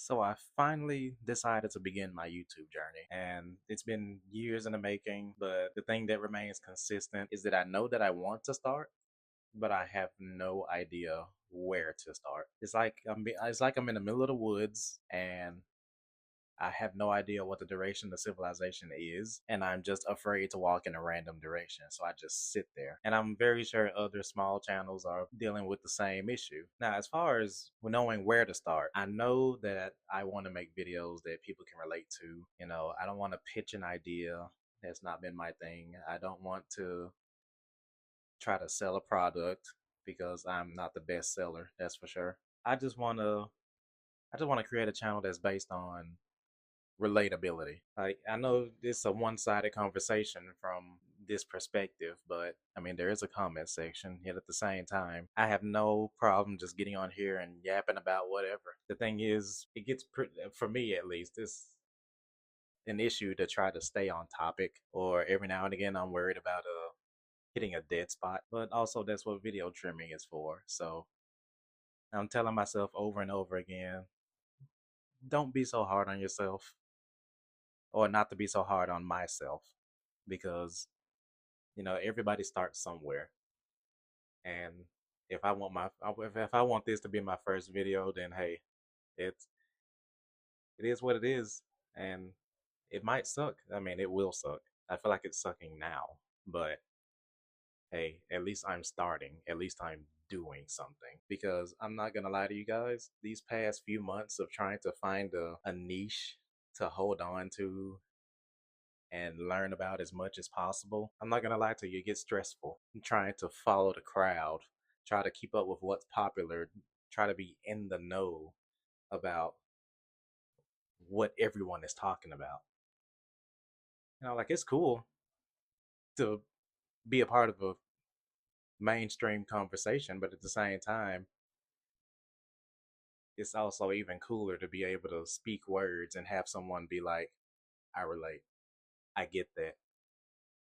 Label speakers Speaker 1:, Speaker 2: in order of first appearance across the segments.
Speaker 1: So I finally decided to begin my YouTube journey, and it's been years in the making, but the thing that remains consistent is that I know that I want to start, but I have no idea where to start. It's like I'm in the middle of the woods and I have no idea what the direction of civilization is, and I'm just afraid to walk in a random direction. So I just sit there. And I'm very sure other small channels are dealing with the same issue. Now, as far as knowing where to start, I know that I want to make videos that people can relate to. I don't want to pitch an idea. That's not been my thing. I don't want to try to sell a product because I'm not the best seller, that's for sure. I just want to create a channel that's based on relatability. Like, I know it's a one-sided conversation from this perspective, but I mean there is a comment section. Yet at the same time, I have no problem just getting on here and yapping about whatever. The thing is, it gets for me at least, it's an issue to try to stay on topic, or every now and again I'm worried about hitting a dead spot. But also that's what video trimming is for. So I'm telling myself over and over again, don't be so hard on yourself, or not to be so hard on myself, because everybody starts somewhere. And if I want this to be my first video, then hey, it's it is what it is. And it might suck. I mean, it will suck. I feel like it's sucking now, but hey, at least I'm starting. At least I'm doing something. Because I'm not gonna lie to you guys, these past few months of trying to find a niche to hold on to and learn about as much as possible. I'm not gonna lie to you, it gets stressful. I'm trying to follow the crowd, try to keep up with what's popular, try to be in the know about what everyone is talking about. Like, it's cool to be a part of a mainstream conversation, but at the same time, it's also even cooler to be able to speak words and have someone be like, I relate. I get that.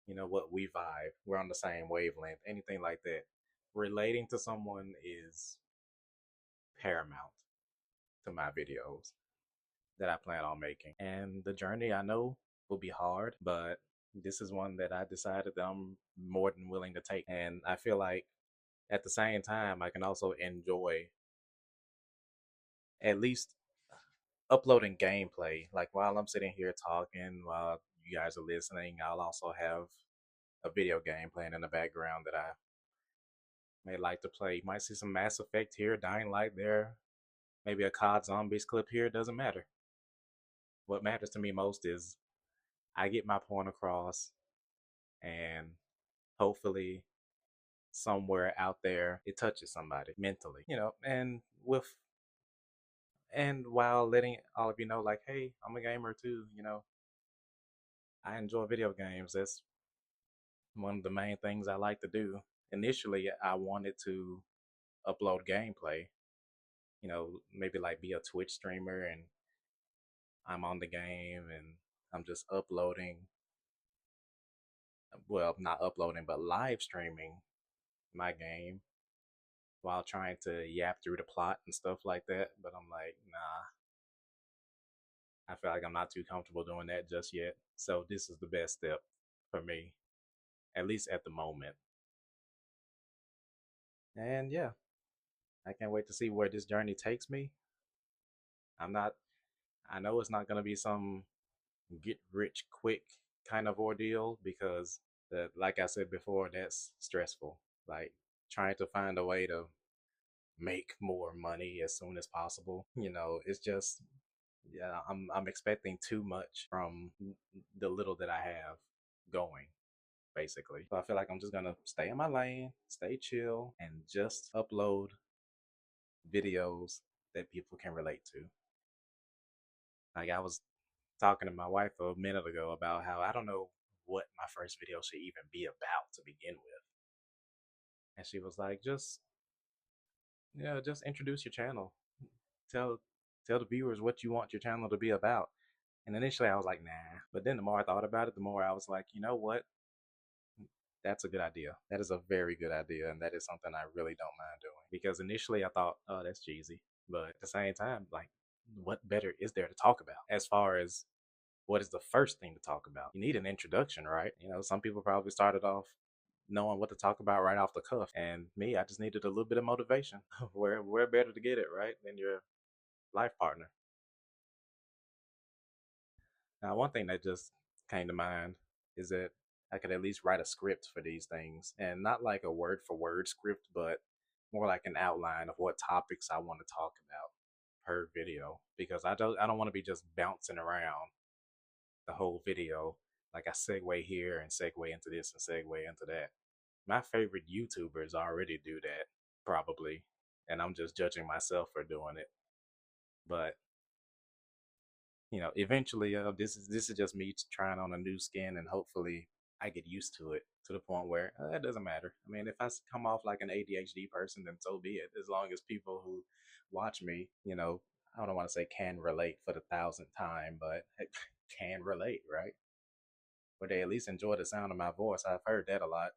Speaker 1: You know what? We vibe. We're on the same wavelength. Anything like that. Relating to someone is paramount to my videos that I plan on making. And the journey, I know, will be hard, but this is one that I decided that I'm more than willing to take. And I feel like at the same time, I can also enjoy at least uploading gameplay. Like, while I'm sitting here talking, while you guys are listening, I'll also have a video game playing in the background that I may like to play. You might see some Mass Effect here, Dying Light there, maybe a COD Zombies clip here. It doesn't matter. What matters to me most is I get my point across, and hopefully somewhere out there it touches somebody mentally, and while letting all of you know, like, hey, I'm a gamer too. I enjoy video games. That's one of the main things I like to do. Initially, I wanted to upload gameplay, maybe like be a Twitch streamer, and I'm on the game and I'm just uploading, well, not uploading, but live streaming my game while trying to yap through the plot and stuff like that. But I'm like, nah, I feel like I'm not too comfortable doing that just yet. So this is the best step for me, at least at the moment. And yeah, I can't wait to see where this journey takes me. I'm not, I know it's not going to be some get rich quick kind of ordeal, because like I said before, that's stressful. Like, trying to find a way to make more money as soon as possible. It's just, yeah, I'm expecting too much from the little that I have going, basically. So I feel like I'm just gonna stay in my lane, stay chill, and just upload videos that people can relate to. Like, I was talking to my wife a minute ago about how I don't know what my first video should even be about to begin with. And she was like, just introduce your channel. Tell the viewers what you want your channel to be about. And initially I was like, nah. But then the more I thought about it, the more I was like, you know what? That's a good idea. That is a very good idea. And that is something I really don't mind doing. Because initially I thought, oh, that's cheesy. But at the same time, like, what better is there to talk about? As far as what is the first thing to talk about? You need an introduction, right? Some people probably started off knowing what to talk about right off the cuff. And me, I just needed a little bit of motivation. Where better to get it, right? Than your life partner. Now, one thing that just came to mind is that I could at least write a script for these things, and not like a word for word script, but more like an outline of what topics I want to talk about per video, because I don't want to be just bouncing around the whole video. Like I segue here and segue into this and segue into that. My favorite YouTubers already do that, probably, and I'm just judging myself for doing it. But eventually, this is just me trying on a new skin, and hopefully, I get used to it to the point where it doesn't matter. I mean, if come off like an ADHD person, then so be it. As long as people who watch me, I don't want to say can relate for the thousandth time, but can relate, right? Or they at least enjoy the sound of my voice. I've heard that a lot.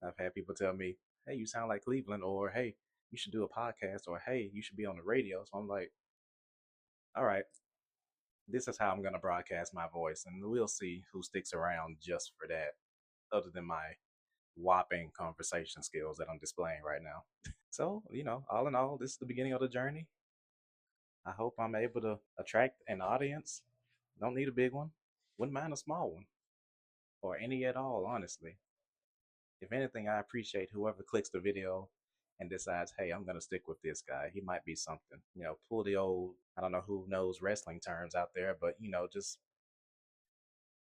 Speaker 1: I've had people tell me, "Hey, you sound like Cleveland," or "Hey, you should do a podcast," or "Hey, you should be on the radio." So I'm like, all right, this is how I'm going to broadcast my voice, and we'll see who sticks around just for that, other than my whopping conversation skills that I'm displaying right now. So, all in all, this is the beginning of the journey. I hope I'm able to attract an audience. Don't need a big one. Wouldn't mind a small one, or any at all, honestly. If anything, I appreciate whoever clicks the video and decides, hey, I'm going to stick with this guy. He might be something. Pull the old, I don't know who knows wrestling terms out there, but, just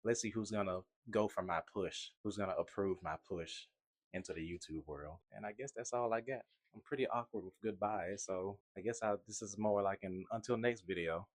Speaker 1: let's see who's going to go for my push, who's going to approve my push into the YouTube world. And I guess that's all I got. I'm pretty awkward with goodbye, so I guess this is more like an until next video.